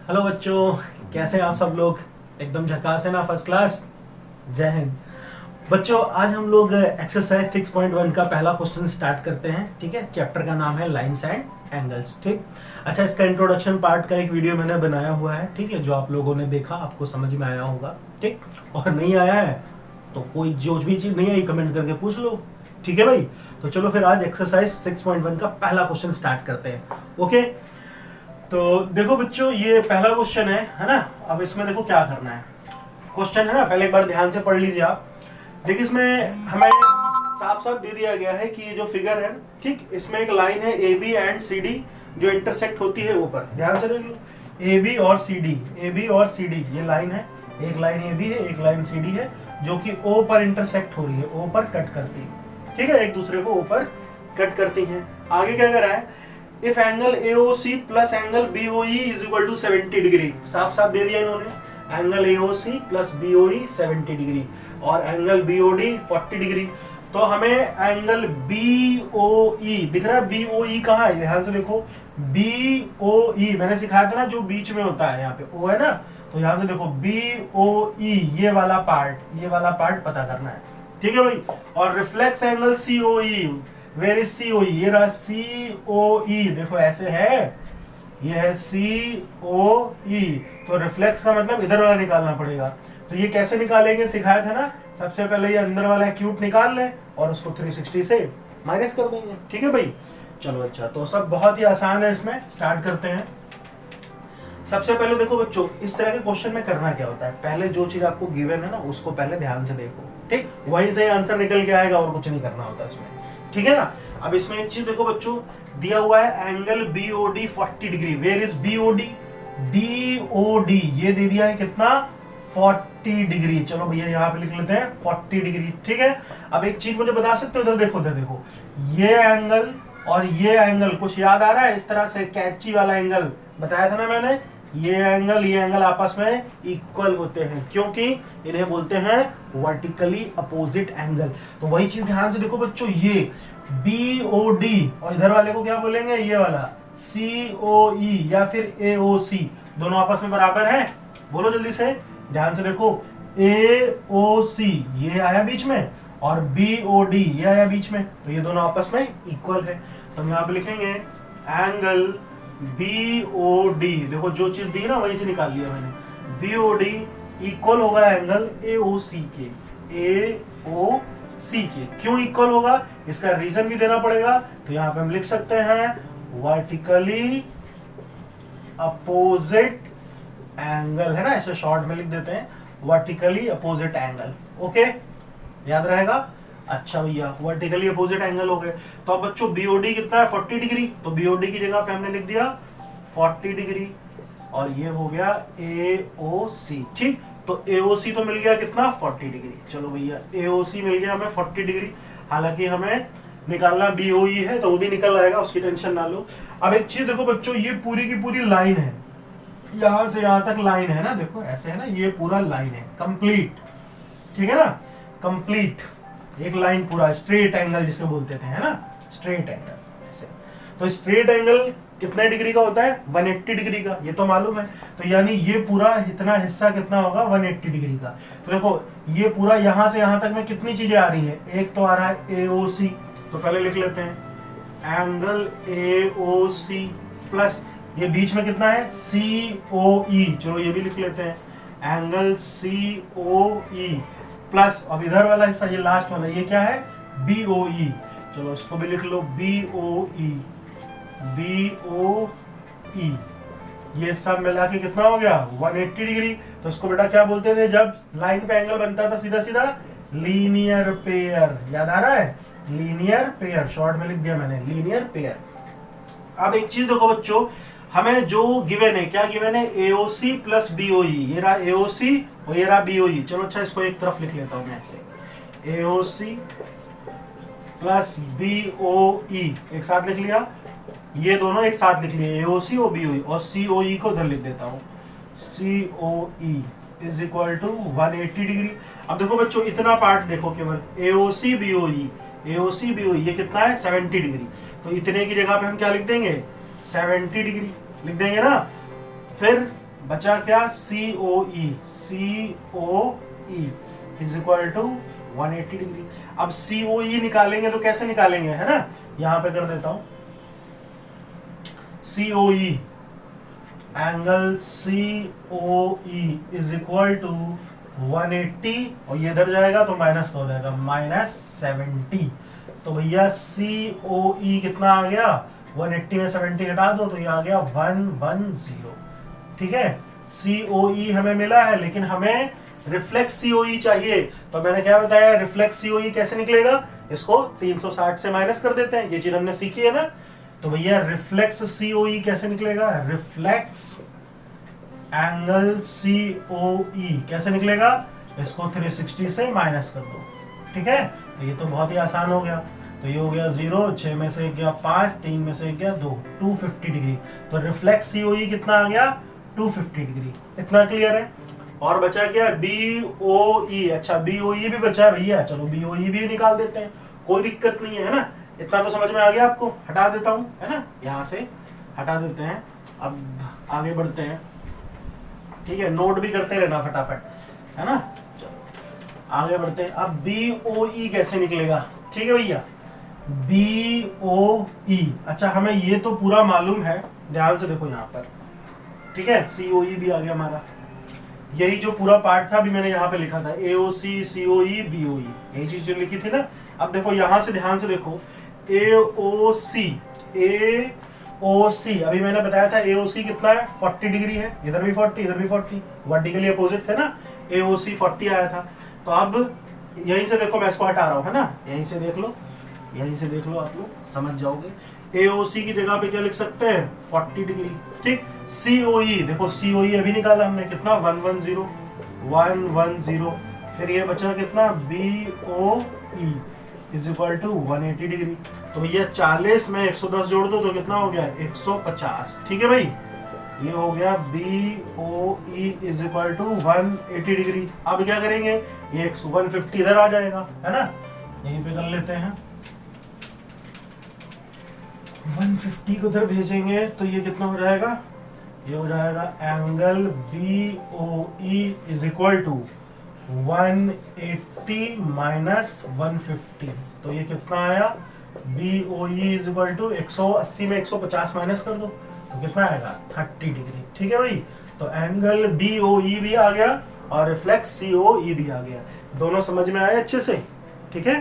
Hello बच्चों, कैसे हैं आप सब लोग? एकदम झकास है ना, फर्स्ट क्लास। जय हिंद। बच्चों, आज हम लोग एक्सरसाइज 6.1 का पहला क्वेश्चन स्टार्ट करते हैं। ठीक है, चैप्टर का नाम है लाइन्स एंड एंगल्स। ठीक, अच्छा, इसका इंट्रोडक्शन पार्ट का एक वीडियो मैंने बनाया हुआ है। ठीक है, जो आप लोगों ने देखा आपको समझ में आया होगा। ठीक, और नहीं आया है तो कोई जो भी चीज नहीं आई कमेंट करके पूछ लो। ठीक है भाई, तो चलो फिर आज एक्सरसाइज 6.1 का पहला क्वेश्चन स्टार्ट करते हैं। ओके, तो देखो बच्चों, ये पहला क्वेश्चन है ना। अब इसमें देखो क्या करना है। क्वेश्चन है ना, पहले एक बार ध्यान से पढ़ लीजिए आप। देखिए, इसमें हमें साफ साफ दे दिया गया है कि ये जो फिगर है, ठीक, इसमें एक लाइन है A B and C D जो इंटरसेक्ट होती है ऊपर। ध्यान से देख लो, ए बी और सी डी, ए बी और सी डी, ये लाइन है। एक लाइन ए बी है, एक लाइन सी डी है, जो कि ओ पर इंटरसेक्ट हो रही है, ओ पर कट करती है। ठीक है, एक दूसरे को ऊपर कट करती हैं। आगे क्या कर रहा है, if angle AOC plus angle BOE is equal to 70 degree. साफ साफ दे दिया इन्होंने, angle AOC plus BOE 70 degree और एंगल BOD 40 डिग्री। तो हमें एंगल BOE दिख रहा है। BOE कहाँ है, ध्यान से देखो। BOE मैंने सिखाया था ना, जो बीच में होता है, यहाँ पे O है ना, तो यहाँ से देखो BOE, ये वाला पार्ट पता करना है। ठीक है भाई। और reflex angle COE, where is COE, ये रहा COE, देखो ऐसे है, ये है COE। तो रिफ्लेक्स का मतलब इधर वाला निकालना पड़ेगा। तो ये कैसे निकालेंगे, सिखाया था ना। सबसे पहले ये अंदर वाला एक्यूट निकाल लें और उसको 360 से माइनस कर देंगे। ठीक है भाई, चलो अच्छा, तो सब बहुत ही आसान है। इसमें स्टार्ट करते हैं। सबसे पहले देखो बच्चों, इस तरह के क्वेश्चन में करना क्या होता है, पहले जो चीज आपको गिवन है ना, उसको पहले ध्यान से देखो। ठीक, वहीं से आंसर निकल के आएगा और कुछ नहीं करना होता इसमें। ठीक है ना। अब इसमें एक चीज देखो बच्चों, दिया हुआ है angle BOD 40 degree. Where is BOD? BOD ये दे दिया है कितना, 40 डिग्री। चलो भैया यहाँ पे लिख लेते हैं 40 डिग्री। ठीक है। अब एक चीज मुझे बता सकते हो, इधर देखो, इधर देखो, ये एंगल और ये एंगल कुछ याद आ रहा है? इस तरह से कैंची वाला एंगल बताया था ना मैंने। ये एंगल आपस में इक्वल होते हैं, क्योंकि इन्हें बोलते हैं वर्टिकली अपोजिट एंगल। तो वही चीज ध्यान से देखो बच्चों, ये BOD और इधर वाले को क्या बोलेंगे, ये वाला COE या फिर AOC, दोनों आपस में बराबर है। बोलो जल्दी से, ध्यान से देखो। AOC ये आया बीच में और BOD ये आया बीच में, तो ये दोनों आपस में इक्वल है। तो हम यहाँ पे लिखेंगे एंगल BOD, देखो जो चीज दी ना वहीं से निकाल लिया मैंने। BOD इक्वल होगा एंगल AOC के, AOC के। क्यों इक्वल होगा, इसका रीजन भी देना पड़ेगा। तो यहाँ पे हम लिख सकते हैं वर्टिकली अपोजिट एंगल, है ना, इसे शॉर्ट में लिख देते हैं वर्टिकली अपोजिट एंगल। ओके, याद रहेगा। अच्छा भैया, वर्टिकली अपोजिट एंगल हो गए। तो अब बच्चों BOD कितना है, 40 डिग्री। तो BOD की जगह पे हमने लिख दिया 40 डिग्री और ये हो गया AOC। ठीक, तो AOC तो मिल गया कितना, 40 डिग्री। चलो भैया, AOC मिल गया हमें 40 डिग्री। हालांकि हमें निकालना BOE है, तो वो भी निकल आएगा, उसकी टेंशन ना लो। अब एक चीज देखो बच्चों, ये पूरी की पूरी लाइन है, यहां से यहां तक लाइन है ना, देखो ऐसे है ना, ये पूरा लाइन है कंप्लीट। ठीक है ना, कंप्लीट एक लाइन पूरा स्ट्रेट एंगल जिसे बोलते थे, है ना, स्ट्रेट एंगल ऐसे। तो स्ट्रेट एंगल कितने डिग्री का होता है, 180 डिग्री का, ये तो मालूम है। तो यानी ये पूरा इतना हिस्सा कितना होगा, 180 डिग्री का। तो देखो ये पूरा यहां से यहां तक में कितनी चीजें आ रही है, एक तो आ रहा है AOC, तो पहले लिख लेते हैं एंगल AOC प्लस ये बीच में कितना है COE, चलो ये भी लिख लेते हैं एंगल COE प्लस, अब इधर वाला हिस्सा ये लास्ट वाला, ये क्या है, BOE, चलो इसको भी लिख लो BOE। ये सब मिला के कितना हो गया, 180 डिग्री। तो इसको बेटा क्या बोलते थे, जब लाइन पे एंगल बनता था सीधा सीधा, लीनियर पेयर। याद आ रहा है, लीनियर पेयर, शॉर्ट में लिख दिया मैंने लीनियर पेयर। अब एक चीज देखो बच्चों, हमें जो गिवन है, क्या गिवन है, AOC प्लस BOE। ये रहा AOC और ये रहा BOE। चलो अच्छा, इसको एक तरफ लिख लेता हूं मैं ऐसे, AOC प्लस BOE एक साथ लिख लिया, ये दोनों एक साथ लिख लिए, AOC और BOE, और COE को उधर लिख देता हूं, COE is equal to 180 degree. अब देखो बच्चों, इतना पार्ट देखो केवल, AOC BOE ये कितना है, 70 डिग्री। तो इतने की जगह पे हम क्या लिख देंगे, 70 डिग्री लिख देंगे ना। फिर बचा क्या, COE, COE is equal to 180 degree. अब COE निकालेंगे तो कैसे निकालेंगे, है ना, यहां पे कर देता हूं, COE angle COE is equal to 180, और ये इधर जाएगा तो माइनस का हो जाएगा, -70। तो भैया COE कितना आ गया, 180 में 70 हटा दो तो ये आ गया 110। ठीक है, COE हमें मिला है, लेकिन हमें रिफ्लेक्स COE चाहिए। तो मैंने क्या बताया, रिफ्लेक्स COE कैसे निकलेगा, इसको 360 से माइनस कर देते हैं, ये चीज हमने सीखी है ना। तो भैया रिफ्लेक्स COE कैसे निकलेगा, रिफ्लेक्स एंगल COE कैसे निकलेगा, इसको 360 से माइनस कर दो। ठीक है, तो ये तो बहुत ही आसान हो गया। तो ये हो गया 0, 6 में से गया 5, 3 में से गया 2, 250 डिग्री। तो रिफ्लेक्स COE कितना आ गया, 250 डिग्री। इतना क्लियर है। और बचा क्या, BOE। अच्छा, BOE भी बचा है भैया, चलो BOE भी निकाल देते हैं, कोई दिक्कत नहीं है ना। इतना तो समझ में आ गया आपको, हटा देता हूं, है ना, यहां से हटा देते हैं। अब आगे बढ़ते हैं, ठीक है, नोट भी करते रहना फटाफट, है ना। आगे बढ़ते हैं। अब BOE कैसे निकलेगा, ठीक है भैया, BOE। अच्छा, हमें ये तो पूरा मालूम है, ध्यान से देखो यहाँ पर, ठीक है, COE भी आ गया हमारा। यही जो पूरा पार्ट था अभी मैंने यहाँ पे लिखा था, AOC, COE, BOE, यही चीज जो लिखी थी ना। अब देखो यहाँ से ध्यान से देखो, AOC अभी मैंने बताया था, AOC कितना है, 40 डिग्री है, इधर भी 40, इधर भी 40, वर्टिकली अपोजिट थे ना, AOC 40 आया था। तो अब यहीं से देखो, मैं इसको हटा रहा हूँ, है ना, यहीं से देख लो, यहीं से देख लो, आप लोग समझ जाओगे। AOC की जगह पे क्या लिख सकते हैं, 40 डिग्री। ठीक, COE देखो, COE अभी निकाला हमने, कितना, 110। फिर ये बचा कितना, BOE is equal to 180 degree. तो भैया 40 में 110 जोड़ दो तो कितना हो गया, 150। ठीक है भाई, ये हो गया BOE is equal to 180 degree. अब क्या करेंगे, ये 150 इधर आ जाएगा, है ना, यहीं पे कर लेते हैं, 150 को उधर भेजेंगे तो ये कितना हो जाएगा, ये हो जाएगा angle BOE is equal to 180 minus 150। तो ये कितना आया, BOE इज इक्वल टू 180 में 150 माइनस कर दो तो कितना आएगा, 30 डिग्री। ठीक है भाई, तो एंगल BOE भी आ गया और रिफ्लेक्स COE भी आ गया। दोनों समझ में आए अच्छे से, ठीक है।